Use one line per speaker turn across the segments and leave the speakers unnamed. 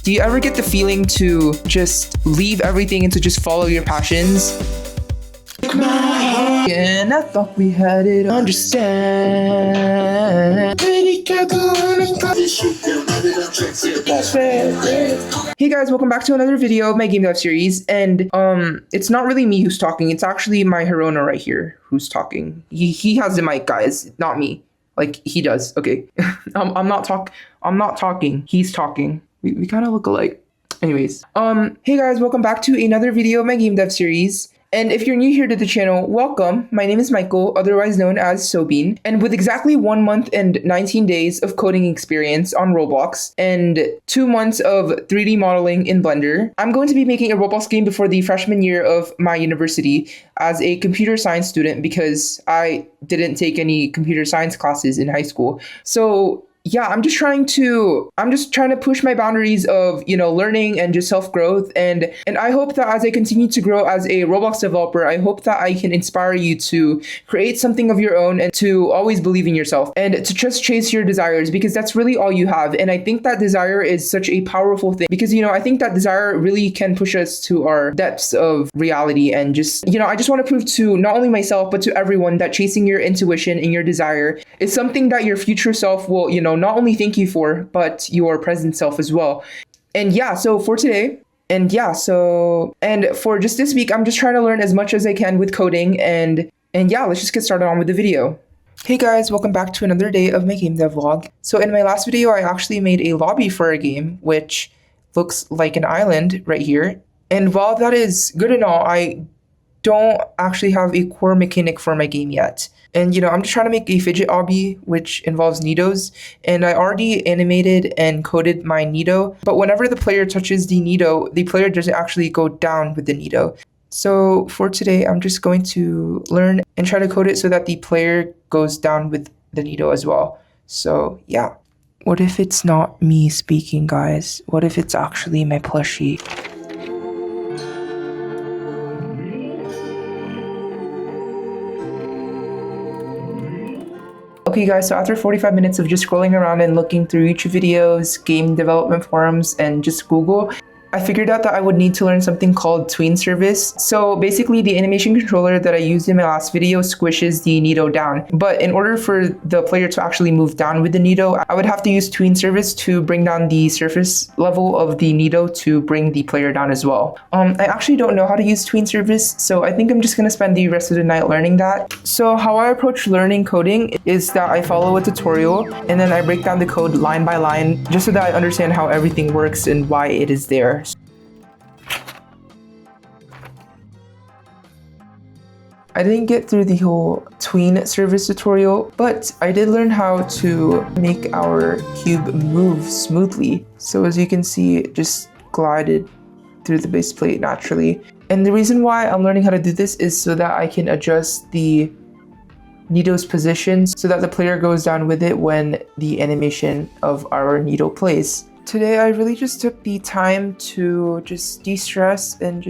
Do you ever get the feeling to just leave everything and to just follow your passions? And I thought we had it understand. Hey guys, welcome back to another video of my game dev series. And it's not really me who's talking, it's actually my hirono right here who's talking. He has the mic, guys, not me. Like he does. Okay. I'm not talking. He's talking. We kind of look alike. Anyways, hey guys, welcome back to another video of my game dev series. And if you're new here to the channel, welcome. My name is Michael, otherwise known as SOBBEAN. And with exactly 1 month and 19 days of coding experience on Roblox and 2 months of 3D modeling in Blender, I'm going to be making a Roblox game before the freshman year of my university as a computer science student because I didn't take any computer science classes in high school. So yeah, I'm just trying to push my boundaries of, learning and just self-growth. And I hope that as I continue to grow as a Roblox developer, I hope that I can inspire you to create something of your own and to always believe in yourself and to just chase your desires, because that's really all you have. And I think that desire is such a powerful thing because, I think that desire really can push us to our depths of reality. And just, I just want to prove to not only myself, but to everyone that chasing your intuition and your desire is something that your future self will, not only thank you for, but your present self as well. And yeah, so for today, and for just this week, I'm just trying to learn as much as I can with coding. And yeah, let's just get started on with the video. Hey guys, welcome back to another day of my game dev vlog. So in my last video, I actually made a lobby for a game, which looks like an island right here. And while that is good and all, I don't actually have a core mechanic for my game yet. And I'm just trying to make a fidget obby, which involves needohs. And I already animated and coded my needoh, but whenever the player touches the needoh, the player doesn't actually go down with the needoh. So for today, I'm just going to learn and try to code it so that the player goes down with the needoh as well. So yeah. What if it's not me speaking, guys? What if it's actually my plushie? Okay guys, so after 45 minutes of just scrolling around and looking through YouTube videos, game development forums, and just Google, I figured out that I would need to learn something called tween service. So basically the animation controller that I used in my last video squishes the needoh down. But in order for the player to actually move down with the needoh, I would have to use tween service to bring down the surface level of the needoh to bring the player down as well. I actually don't know how to use tween service, so I think I'm just gonna spend the rest of the night learning that. So how I approach learning coding is that I follow a tutorial and then I break down the code line by line just so that I understand how everything works and why it is there. I didn't get through the whole tween service tutorial, but I did learn how to make our cube move smoothly. So as you can see, it just glided through the base plate naturally. And the reason why I'm learning how to do this is so that I can adjust the needoh's position so that the player goes down with it when the animation of our needoh plays. Today, I really just took the time to just de-stress and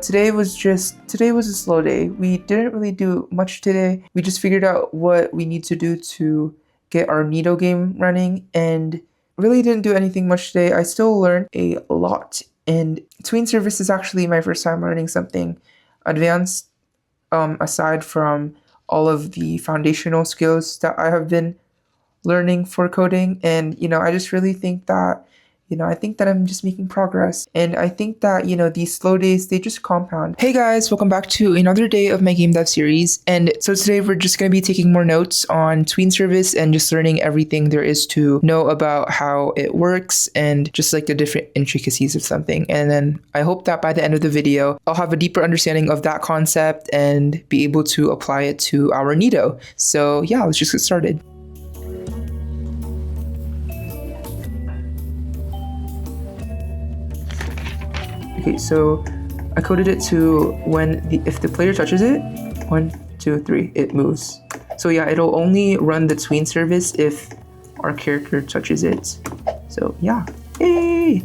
today was a slow day. We didn't really do much today. We just figured out what we need to do to get our needoh game running and really didn't do anything much today. I still learned a lot, and tween service is actually my first time learning something advanced aside from all of the foundational skills that I have been learning for coding. And I just really think that I think that I'm just making progress, and I think that these slow days, they just compound. Hey guys, welcome back to another day of my game dev series. And so today we're just going to be taking more notes on tween service and just learning everything there is to know about how it works and just like the different intricacies of something. And then I hope that by the end of the video I'll have a deeper understanding of that concept and be able to apply it to our needoh. So yeah, let's just get started. Okay, so I coded it to if the player touches it, 1, 2, 3, it moves. So yeah, it'll only run the tween service if our character touches it. So yeah, Yay!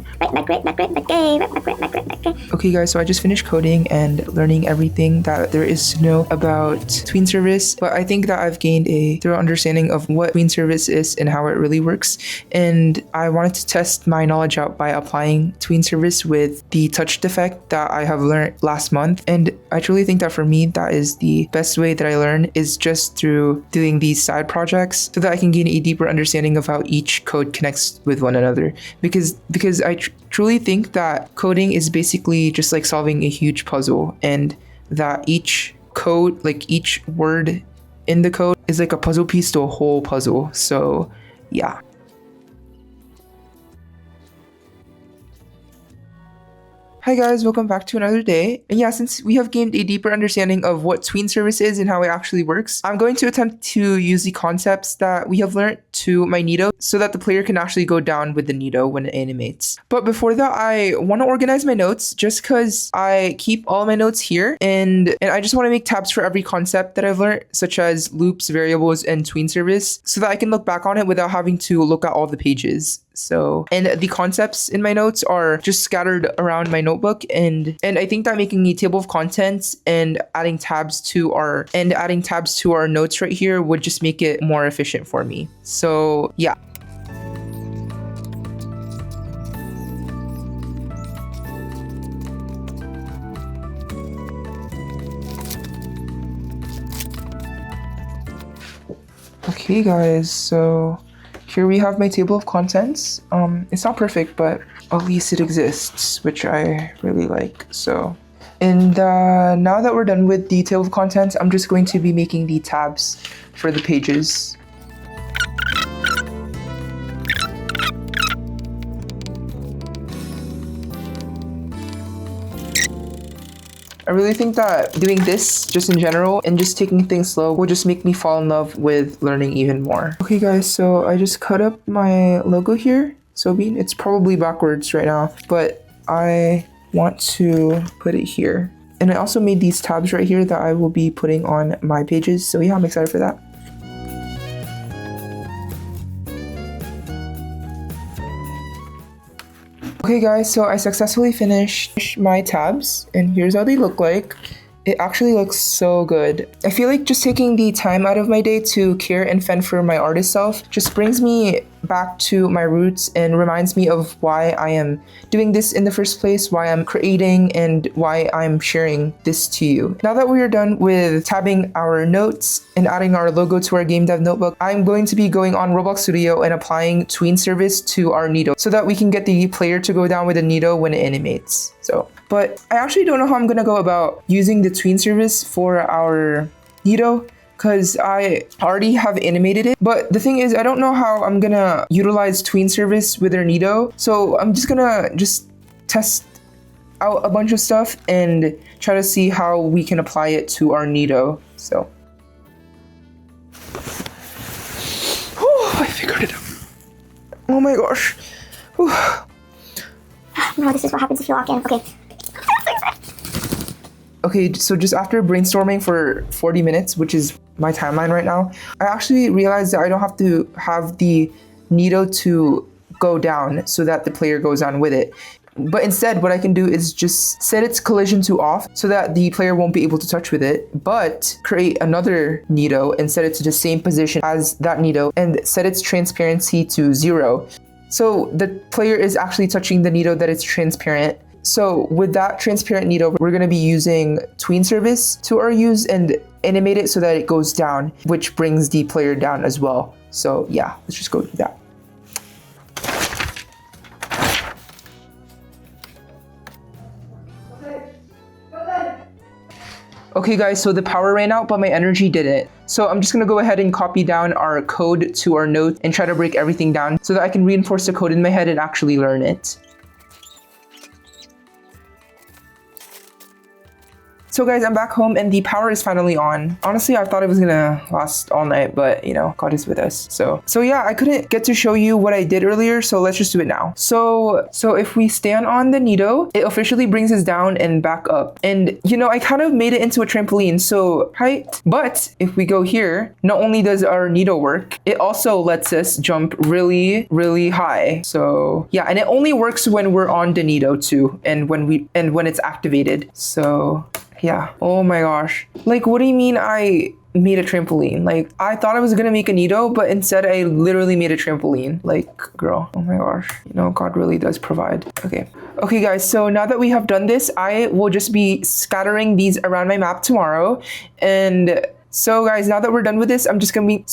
Okay guys, so I just finished coding and learning everything that there is to know about tween service, but I think that I've gained a thorough understanding of what tween service is and how it really works, and I wanted to test my knowledge out by applying tween service with the touch effect that I have learned last month. And I truly think that for me, that is the best way that I learn, is just through doing these side projects so that I can gain a deeper understanding of how each code connects with one another, because I truly think that coding is basically just like solving a huge puzzle, and that each code, like each word in the code, is like a puzzle piece to a whole puzzle. So yeah. Hi guys, welcome back to another day. And yeah, since we have gained a deeper understanding of what tween service is and how it actually works, I'm going to attempt to use the concepts that we have learned to my needoh so that the player can actually go down with the needoh when it animates. But before that, I want to organize my notes just because I keep all my notes here, and I just want to make tabs for every concept that I've learned, such as loops, variables, and tween service, so that I can look back on it without having to look at all the pages. So, and the concepts in my notes are just scattered around my notebook, and I think that making a table of contents and adding tabs to our notes right here would just make it more efficient for me. So yeah. Okay guys, so here we have my table of contents. It's not perfect, but at least it exists, which I really like. So, and now that we're done with the table of contents, I'm just going to be making the tabs for the pages. I really think that doing this just in general and just taking things slow will just make me fall in love with learning even more. Okay guys, so I just cut up my logo here, SOBBEAN. It's probably backwards right now, but I want to put it here. And I also made these tabs right here that I will be putting on my pages. So yeah, I'm excited for that. Okay guys, so I successfully finished my tabs, and here's how they look like. It actually looks so good. I feel like just taking the time out of my day to care and fend for my artist self just brings me back to my roots and reminds me of why I am doing this in the first place, why I'm creating, and why I'm sharing this to you. Now that we are done with tabbing our notes and adding our logo to our game dev notebook, I'm going to be going on Roblox Studio and applying tween service to our needoh so that we can get the player to go down with a needoh when it animates. But I actually don't know how I'm gonna go about using the tween service for our needoh, because I already have animated it. But the thing is, I don't know how I'm gonna utilize tween service with our needoh. So I'm just gonna test out a bunch of stuff and try to see how we can apply it to our needoh. So. Oh, I figured it out. Oh my gosh. Whew.
No, this is what happens if you walk in. Okay.
Okay, so just after brainstorming for 40 minutes, which is my timeline right now, I actually realized that I don't have to have the needoh to go down so that the player goes on with it. But instead, what I can do is just set its collision to off so that the player won't be able to touch with it, but create another needoh and set it to the same position as that needoh and set its transparency to 0. So the player is actually touching the needoh that is transparent. So with that transparent needoh, we're going to be using tween service to our use and animate it so that it goes down, which brings the player down as well. So yeah, let's just go do that. Okay guys, so the power ran out, but my energy didn't. So I'm just gonna go ahead and copy down our code to our note and try to break everything down so that I can reinforce the code in my head and actually learn it. So guys, I'm back home and the power is finally on. Honestly, I thought it was gonna last all night, but you know, God is with us. So yeah, I couldn't get to show you what I did earlier, so let's just do it now. So if we stand on the needoh, it officially brings us down and back up. And you know, I kind of made it into a trampoline, so height. But if we go here, not only does our needoh work, it also lets us jump really, really high. So yeah, and it only works when we're on the needoh too, and when it's activated. So yeah. Oh my gosh. Like, what do you mean I made a trampoline? Like, I thought I was gonna make a needoh, but instead I literally made a trampoline. Like, girl, oh my gosh. You know, God really does provide. Okay guys, so now that we have done this, I will just be scattering these around my map tomorrow. And so guys, now that we're done with this, I'm just gonna be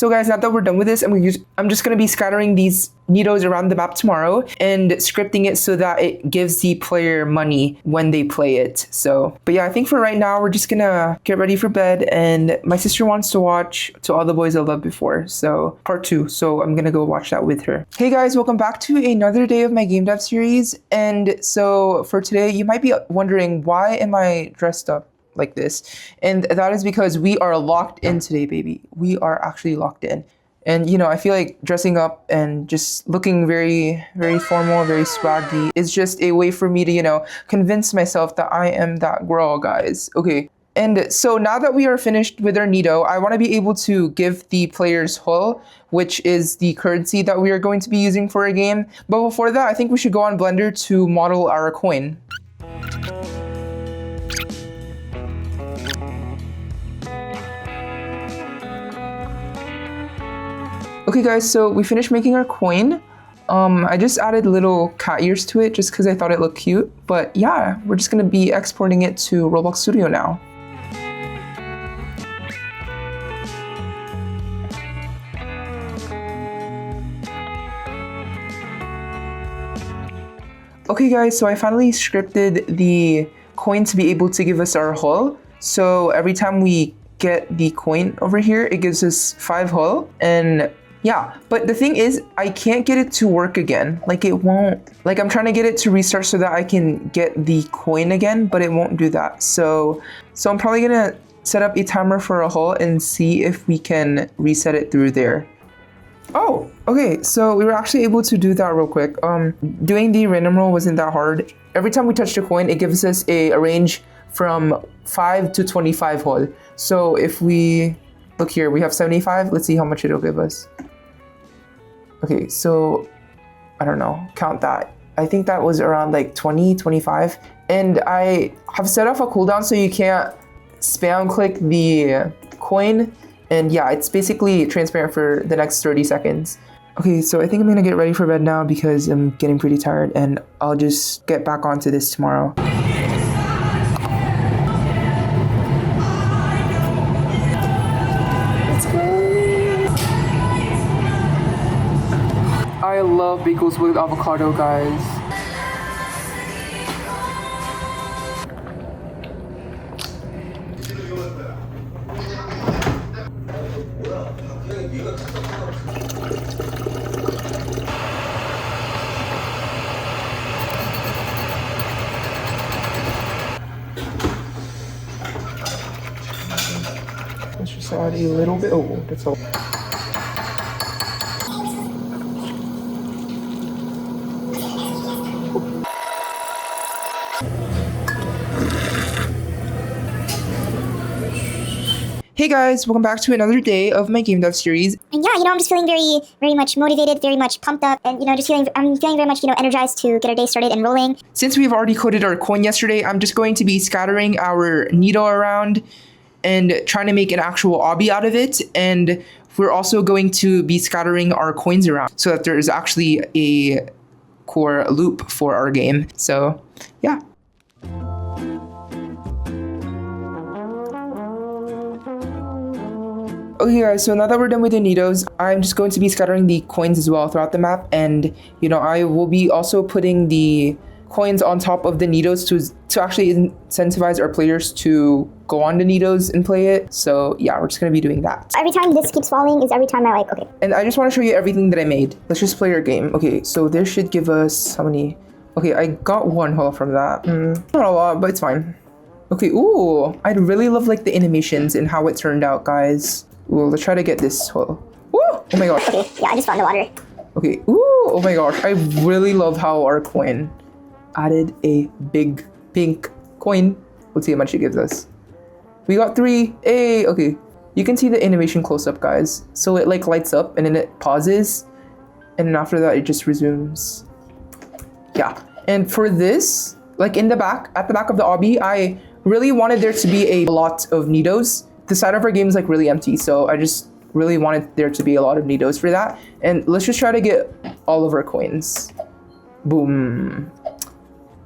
scattering these needohs around the map tomorrow and scripting it so that it gives the player money when they play it. So, but yeah, I think for right now, we're just gonna get ready for bed, and my sister wants to watch To All the Boys I Loved Before, so part 2. So I'm gonna go watch that with her. Hey guys, welcome back to another day of my game dev series. And so for today, you might be wondering, why am I dressed up like this? And that is because we are locked in today, baby. We are actually locked in. And you know, I feel like dressing up and just looking very, very formal, very swaggy is just a way for me to, you know, convince myself that I am that girl, guys. Okay. And so now that we are finished with our needoh, I want to be able to give the players hull, which is the currency that we are going to be using for a game. But before that, I think we should go on Blender to model our coin. Okay guys, so we finished making our coin. I just added little cat ears to it just because I thought it looked cute. But yeah, we're just gonna be exporting it to Roblox Studio now. Okay guys, so I finally scripted the coin to be able to give us our hull. So every time we get the coin over here, it gives us 5 hull. And yeah, but the thing is, I can't get it to work again. Like, it won't. Like, I'm trying to get it to restart so that I can get the coin again, but it won't do that. So I'm probably gonna set up a timer for a hull and see if we can reset it through there. Oh, okay, so we were actually able to do that real quick. Doing the random roll wasn't that hard. Every time we touch the coin, it gives us a range from 5 to 25 hull. So if we look here, we have 75. Let's see how much it'll give us. Okay, so I don't know, count that. I think that was around like 20, 25. And I have set off a cooldown so you can't spam click the coin. And yeah, it's basically transparent for the next 30 seconds. Okay, so I think I'm gonna get ready for bed now because I'm getting pretty tired, and I'll just get back onto this tomorrow. I love bagels with avocado, guys. Let's just add a little bit. Oh, that's all. Hey guys, welcome back to another day of my game dev series.
And yeah, you know, I'm just feeling very, very much motivated, very much pumped up, and you know, I'm feeling very much, you know, energized to get our day started and rolling.
Since we've already coded our coin yesterday, I'm just going to be scattering our needoh around and trying to make an actual obby out of it. And we're also going to be scattering our coins around so that there is actually a core loop for our game. So yeah. Okay guys, so now that we're done with the needohs, I'm just going to be scattering the coins as well throughout the map. And you know, I will be also putting the coins on top of the needohs to actually incentivize our players to go on the needohs and play it. So yeah, we're just gonna be doing that.
Every time this keeps falling is every time I okay.
And I just want to show you everything that I made. Let's just play our game. Okay, so this should give us how many? Okay, I got 1 hull from that. Not a lot, but it's fine. Okay, ooh, I'd really love like the animations and how it turned out, guys. Ooh, let's try to get this. Ooh, oh my gosh.
Okay, yeah, I just found the water.
Okay, ooh, oh my gosh. I really love how our coin added a big pink coin. Let's see how much it gives us. We got 3. Hey, okay. You can see the animation close up, guys. So it like lights up and then it pauses. And then after that, it just resumes. Yeah. And for this, like in the back, at the back of the obby, I really wanted there to be a lot of needohs. The side of our game is like really empty. So I just really wanted there to be a lot of needohs for that. And let's just try to get all of our coins. Boom.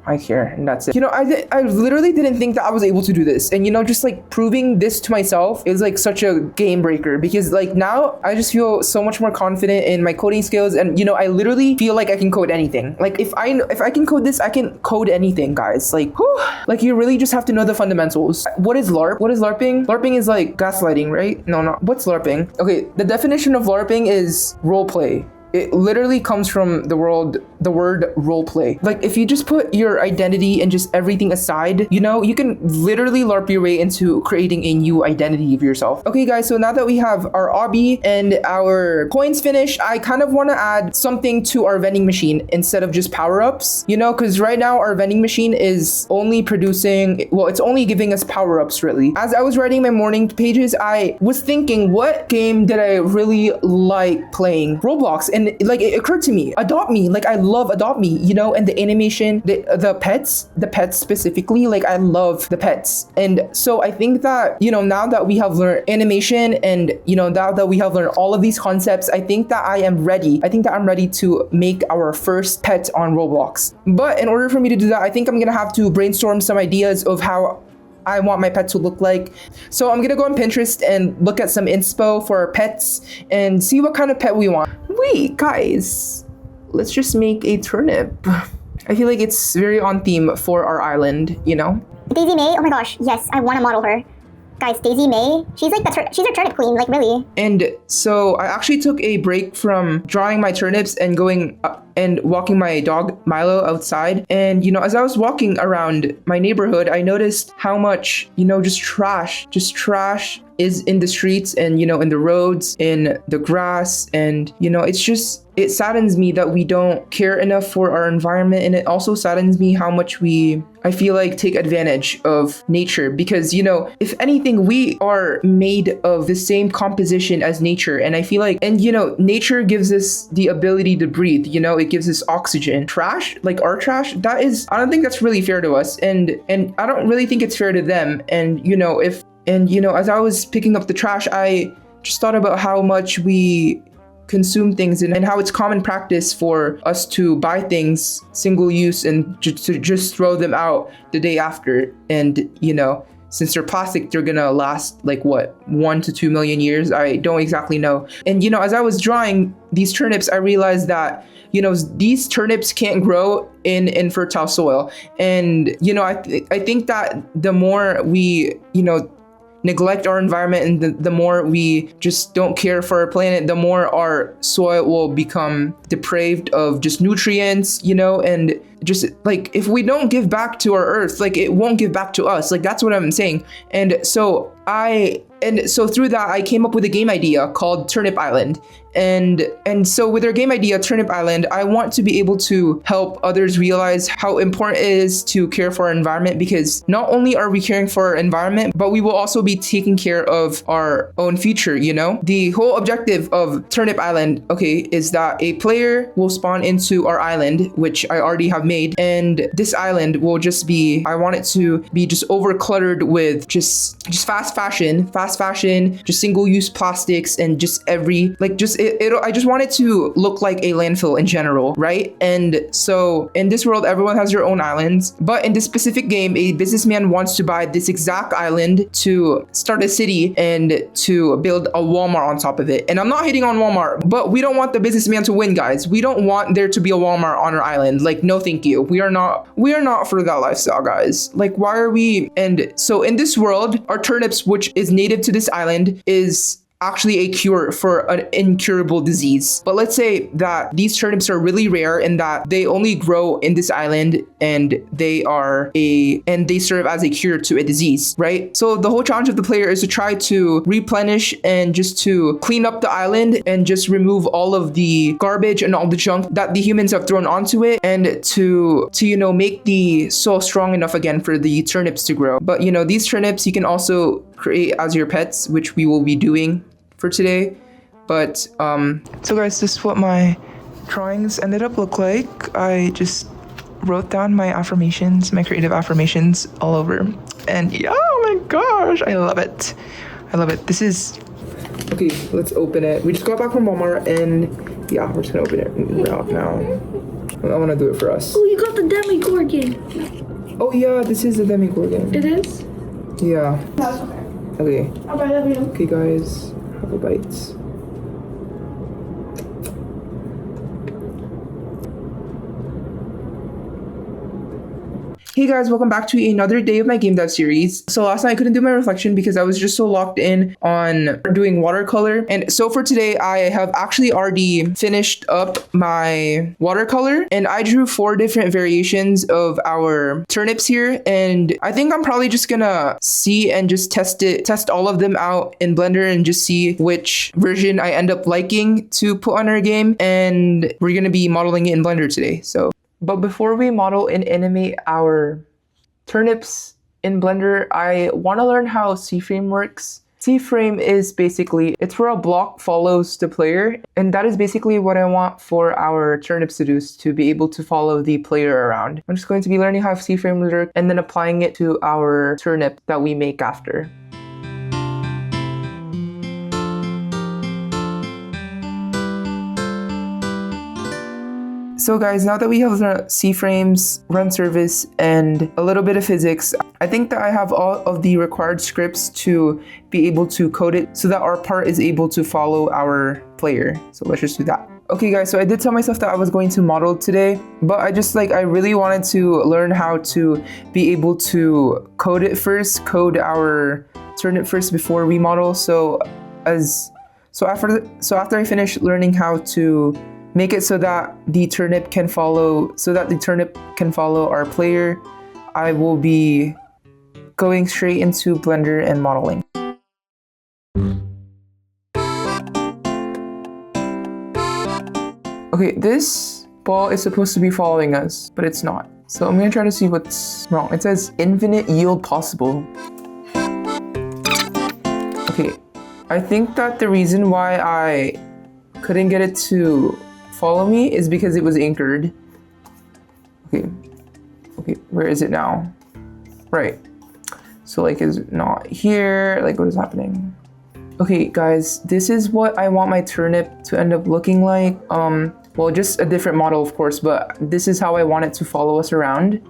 Right here, and that's it. You know, I literally didn't think that I was able to do this, and you know, just like proving this to myself is like such a game breaker, because like now I just feel so much more confident in my coding skills, and you know, I literally feel like I can code anything. Like if I can code this, I can code anything, guys. Like, whew, like you really just have to know the fundamentals. What is LARP? What is LARPing? LARPing is like gaslighting, right? No, what's LARPing? Okay, the definition of LARPing is role play. It literally comes from the word roleplay. Like if you just put your identity and just everything aside, you know, you can literally LARP your way into creating a new identity of yourself. Okay guys, so now that we have our obby and our coins finished, I kind of want to add something to our vending machine instead of just power-ups, you know, because right now our vending machine is only producing, well, it's only giving us power-ups really. As I was writing my morning pages, I was thinking, what game did I really like playing? Roblox. And like it occurred to me, Adopt Me. Like I love Adopt Me, you know, and the animation, the pets specifically, like I love the pets. And so I think that, you know, now that we have learned animation and, you know, now that we have learned all of these concepts, I think that I am ready. I think that I'm ready to make our first pet on Roblox. But in order for me to do that, I think I'm gonna have to brainstorm some ideas of how I want my pet to look like. So I'm gonna go on Pinterest and look at some inspo for our pets and see what kind of pet we want. Wait, guys, let's just make a turnip. I feel like it's very on theme for our island, you know?
Daisy May, oh my gosh, yes, I want to model her. Guys, Daisy May, she's like she's a turnip queen, like really.
And so I actually took a break from drawing my turnips and going and walking my dog Milo outside. And you know, as I was walking around my neighborhood, I noticed how much, you know, just trash is in the streets and, you know, in the roads, in the grass. And, you know, it's just, it saddens me that we don't care enough for our environment. And it also saddens me how much I feel like take advantage of nature, because, you know, if anything, we are made of the same composition as nature. And I feel like, and you know, nature gives us the ability to breathe, you know, it gives us oxygen. Trash, like our trash, that is, I don't think that's really fair to us. And I don't really think it's fair to them. And, you know, as I was picking up the trash, I just thought about how much we consume things and how it's common practice for us to buy things single use and to just throw them out the day after. And, you know, since they're plastic, they're gonna last like what, 1 to 2 million years? I don't exactly know. And, you know, as I was drawing these turnips, I realized that, you know, these turnips can't grow in infertile soil. And, you know, I think that the more we, you know, neglect our environment and the more we just don't care for our planet, the more our soil will become depraved of just nutrients, you know, and just like if we don't give back to our earth, like it won't give back to us. Like that's what I'm saying. And so through that, I came up with a game idea called Turnip Island. And so with our game idea, Turnip Island, I want to be able to help others realize how important it is to care for our environment, because not only are we caring for our environment, but we will also be taking care of our own future, you know? The whole objective of Turnip Island, okay, is that a player will spawn into our island, which I already have made. And this island will just be, I want it to be just over cluttered with just fast fashion, just single-use plastics and just every, like just I just want it to look like a landfill in general, right? And so in this world, everyone has their own islands, but in this specific game, a businessman wants to buy this exact island to start a city and to build a Walmart on top of it. And I'm not hating on Walmart, but we don't want the businessman to win, guys. We don't want there to be a Walmart on our island. Like, no, thank you. We are not for that lifestyle, guys. Like, why are we? And so in this world, our turnips, which is native to this island, is actually a cure for an incurable disease. But let's say that these turnips are really rare and that they only grow in this island and they serve as a cure to a disease, right? So the whole challenge of the player is to try to replenish and just to clean up the island and just remove all of the garbage and all the junk that the humans have thrown onto it, and to make the soil strong enough again for the turnips to grow. But these turnips you can also create as your pets, which we will be doing for today. But so guys, this is what my drawings ended up look like. I just wrote down my affirmations, my creative affirmations all over, and yeah, oh my gosh, I love it. This is okay. Let's open it. We just got back from Walmart, and yeah, we're just gonna open it now. I want to do it for us.
Oh, you got the Demigorgon.
Oh yeah, this is the Demigorgon.
It is?
Yeah.
That's okay.
Okay.
I'll buy that video.
Okay guys, have a bite. Hey guys, welcome back to another day of my game dev series. So last night I couldn't do my reflection because I was just so locked in on doing watercolor. And so for today, I have actually already finished up my watercolor, and I drew 4 different variations of our turnips here. And I think I'm probably just gonna see and just test all of them out in Blender and just see which version I end up liking to put on our game. And we're gonna be modeling it in Blender today. But before we model and animate our turnips in Blender, I want to learn how C-frame works. C-frame is basically, it's where a block follows the player, and that is basically what I want for our turnips to do, is to be able to follow the player around. I'm just going to be learning how C-frame works and then applying it to our turnip that we make after. So guys, now that we have the C-frames, run service, and a little bit of physics, I think that I have all of the required scripts to be able to code it so that our part is able to follow our player. So let's just do that. Okay guys, so I did tell myself that I was going to model today, but I really wanted to learn how to be able to code our turnip first before we model. So after I finish learning how to make it so that the turnip can follow our player, I will be going straight into Blender and modeling. Okay, this ball is supposed to be following us, but it's not. So I'm gonna try to see what's wrong. It says infinite yield possible. Okay, I think that the reason why I couldn't get it to follow me is because it was anchored. Okay, where is it now? Right. So is it not here? What is happening? Okay guys, this is what I want my turnip to end up looking like. Well, just a different model of course, but this is how I want it to follow us around.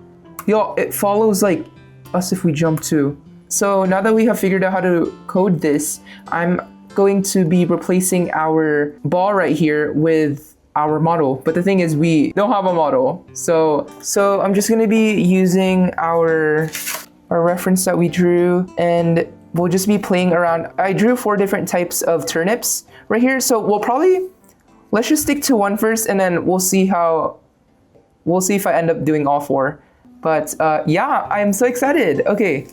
Yo, it follows us if we jump too. So now that we have figured out how to code this, I'm going to be replacing our ball right here with our model. But the thing is, we don't have a model. So I'm just gonna be using our reference that we drew, and we'll just be playing around. I drew 4 different types of turnips right here. So let's just stick to one first, and then we'll see if I end up doing all 4. But yeah, I'm so excited. Okay.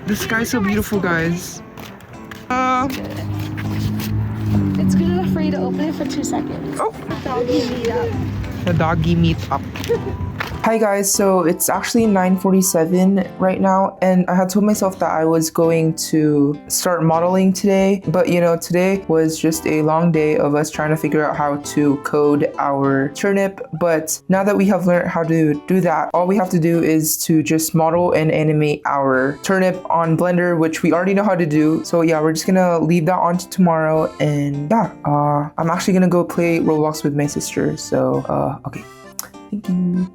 The sky's so beautiful, guys.
It's good enough for you to open it for 2 seconds.
Oh.
Doggy meet up.
The doggy meet up. Hi guys, so it's actually 9:47 right now, and I had told myself that I was going to start modeling today, but today was just a long day of us trying to figure out how to code our turnip. But now that we have learned how to do that, all we have to do is to just model and animate our turnip on Blender, which we already know how to do. So yeah, we're just gonna leave that on to tomorrow, and yeah, I'm actually gonna go play Roblox with my sister. So okay, thank you.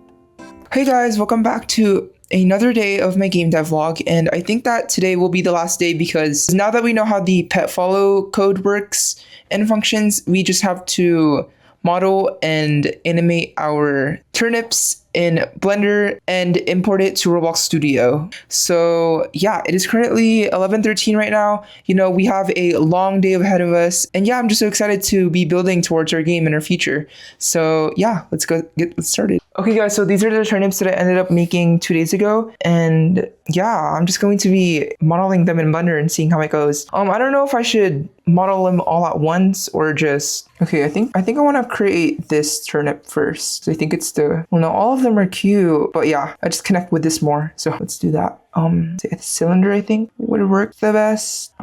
Hey guys, welcome back to another day of my game dev vlog, and I think that today will be the last day because now that we know how the pet follow code works and functions, we just have to model and animate our turnips in Blender and import it to Roblox Studio. So yeah, it is currently 11:13 right now. You know, we have a long day ahead of us, and yeah, I'm just so excited to be building towards our game in our future. So yeah, let's get started. Okay guys, so these are the turnips that I ended up making 2 days ago, and yeah, I'm just going to be modeling them in Blender and seeing how it goes. I don't know if I should model them all at once or just, okay, I think I want to create this turnip first. I think it's the, well, no, all of them are cute, but yeah, I just connect with this more. So let's do that. The cylinder I think would work the best.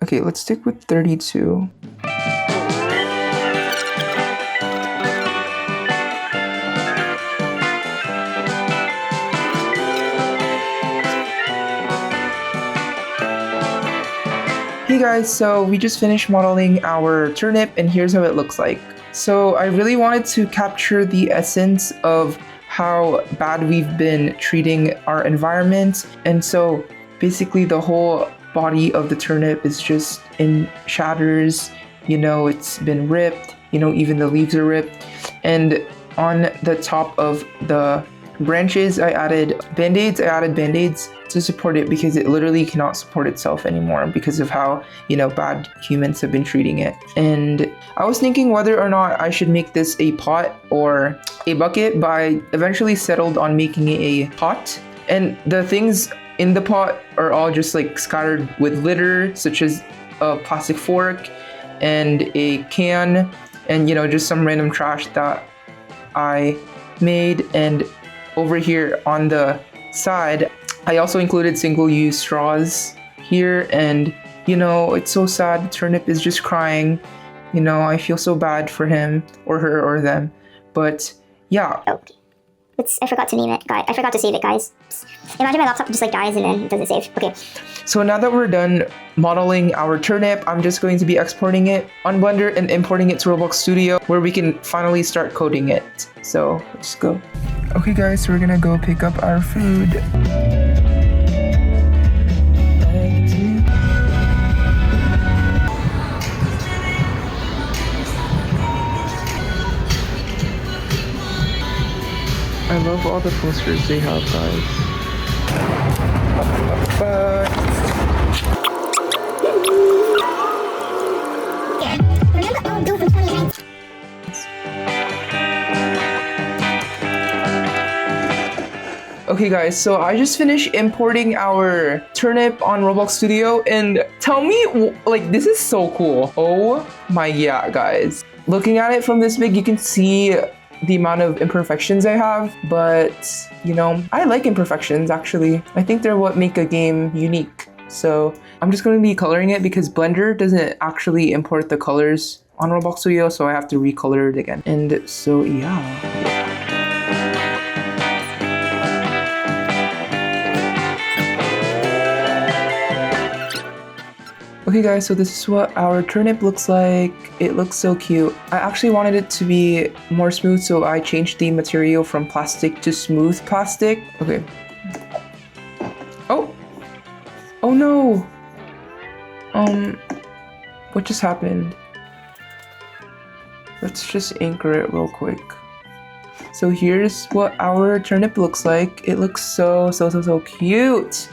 Okay, let's stick with 32. Hey guys, so we just finished modeling our turnip and here's how it looks like. So I really wanted to capture the essence of how bad we've been treating our environment, and so basically the whole body of the turnip is just in shatters. You know, it's been ripped, you know, even the leaves are ripped, and on the top of the branches I added band-aids to support it because it literally cannot support itself anymore because of how, you know, bad humans have been treating it. And I was thinking whether or not I should make this a pot or a bucket, but I eventually settled on making it a pot. And the things in the pot are all just like scattered with litter, such as a plastic fork and a can, and you know, just some random trash that I made. And over here on the side, I also included single-use straws here, and you know, it's so sad. The turnip is just crying. You know, I feel so bad for him or her or them. But yeah.
Oh, I forgot to name it, guys. I forgot to save it, guys. Imagine my laptop just like dies and then it doesn't save. Okay.
So now that we're done modeling our turnip, I'm just going to be exporting it on Blender and importing it to Roblox Studio where we can finally start coding it. So let's go. Okay guys, so we're gonna go pick up our food. I love all the posters they have, guys. Okay guys, so I just finished importing our turnip on Roblox Studio, and tell me, like, this is so cool. Oh my god, guys. Looking at it from this big, you can see the amount of imperfections I have, but you know, I like imperfections actually. I think they're what make a game unique. So I'm just going to be coloring it because Blender doesn't actually import the colors on Roblox Studio, so I have to recolor it again. And so yeah. Okay guys, so this is what our turnip looks like. It looks so cute. I actually wanted it to be more smooth, so I changed the material from plastic to smooth plastic. Okay. Oh! Oh no! What just happened? Let's just anchor it real quick. So here's what our turnip looks like. It looks so cute!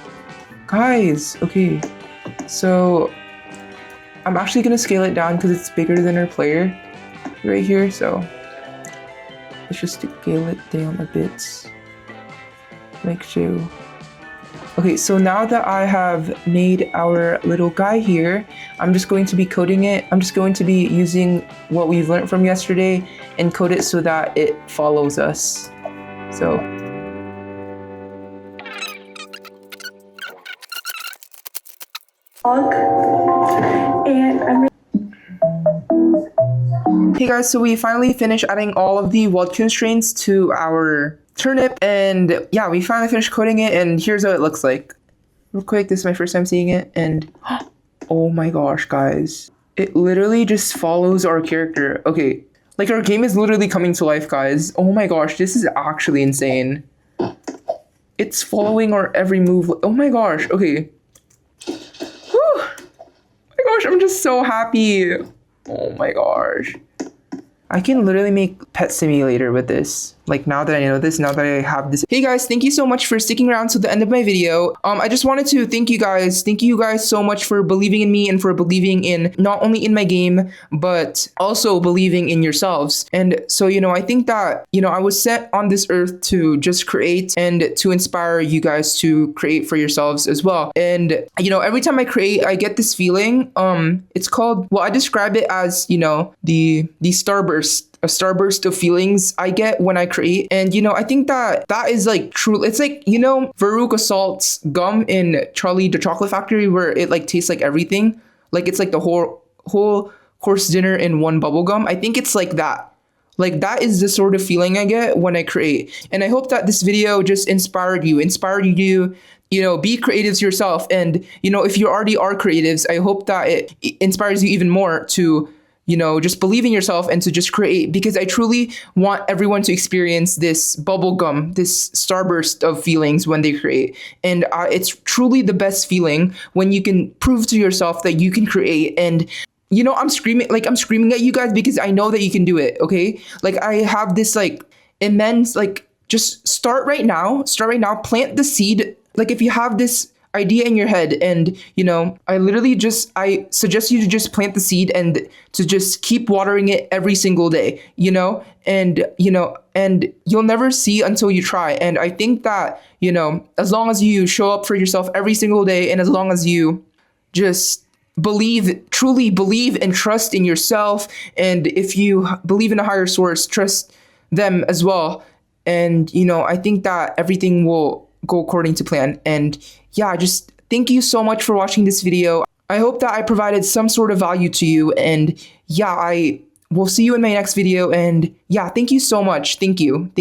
Guys, okay. So I'm actually gonna scale it down because it's bigger than our player right here, so let's just scale it down a bit like so. Okay, so now that I have made our little guy here, I'm just going to be coding it. I'm just going to be using what we've learned from yesterday and code it so that it follows us. So
and I'm
hey guys, so we finally finished adding all of the WHOO constraints to our turnip, and yeah, we finally finished coding it, and here's how it looks like. Real quick, this is my first time seeing it, and oh my gosh, guys. It literally just follows our character. Okay, like our game is literally coming to life, guys. Oh my gosh, this is actually insane. It's following our every move. Oh my gosh, okay. Gosh, I'm just so happy. Oh my gosh. I can literally make Pet Simulator with this. Like now that I know this, now that I have this. Hey guys, thank you so much for sticking around to the end of my video. I just wanted to thank you guys. Thank you guys so much for believing in me and for believing in not only in my game, but also believing in yourselves. And so, I think that, I was sent on this earth to just create and to inspire you guys to create for yourselves as well. And, every time I create, I get this feeling. It's called, well, I describe it as, the starburst. A starburst of feelings I get when I create. And I think that is like true. It's like, Veruca Salt's gum in Charlie the Chocolate Factory, where it like tastes like everything. Like it's like the whole course dinner in one bubble gum. I think it's like that. Like that is the sort of feeling I get when I create. And I hope that this video just inspired you to be creatives yourself. And, if you already are creatives, I hope that it inspires you even more to just believe in yourself and to just create, because I truly want everyone to experience this bubblegum, this starburst of feelings when they create. And it's truly the best feeling when you can prove to yourself that you can create. And, I'm screaming at you guys because I know that you can do it. Okay. Like I have this like immense, like just start right now, plant the seed. Like if you have this idea in your head and I suggest you to just plant the seed and to just keep watering it every single day, and you'll never see until you try. And I think that as long as you show up for yourself every single day, and as long as you just truly believe and trust in yourself, and if you believe in a higher source, trust them as well, and I think that everything will go according to plan. And yeah, just thank you so much for watching this video. I hope that I provided some sort of value to you, and yeah, I will see you in my next video. And yeah, thank you so much. Thank you.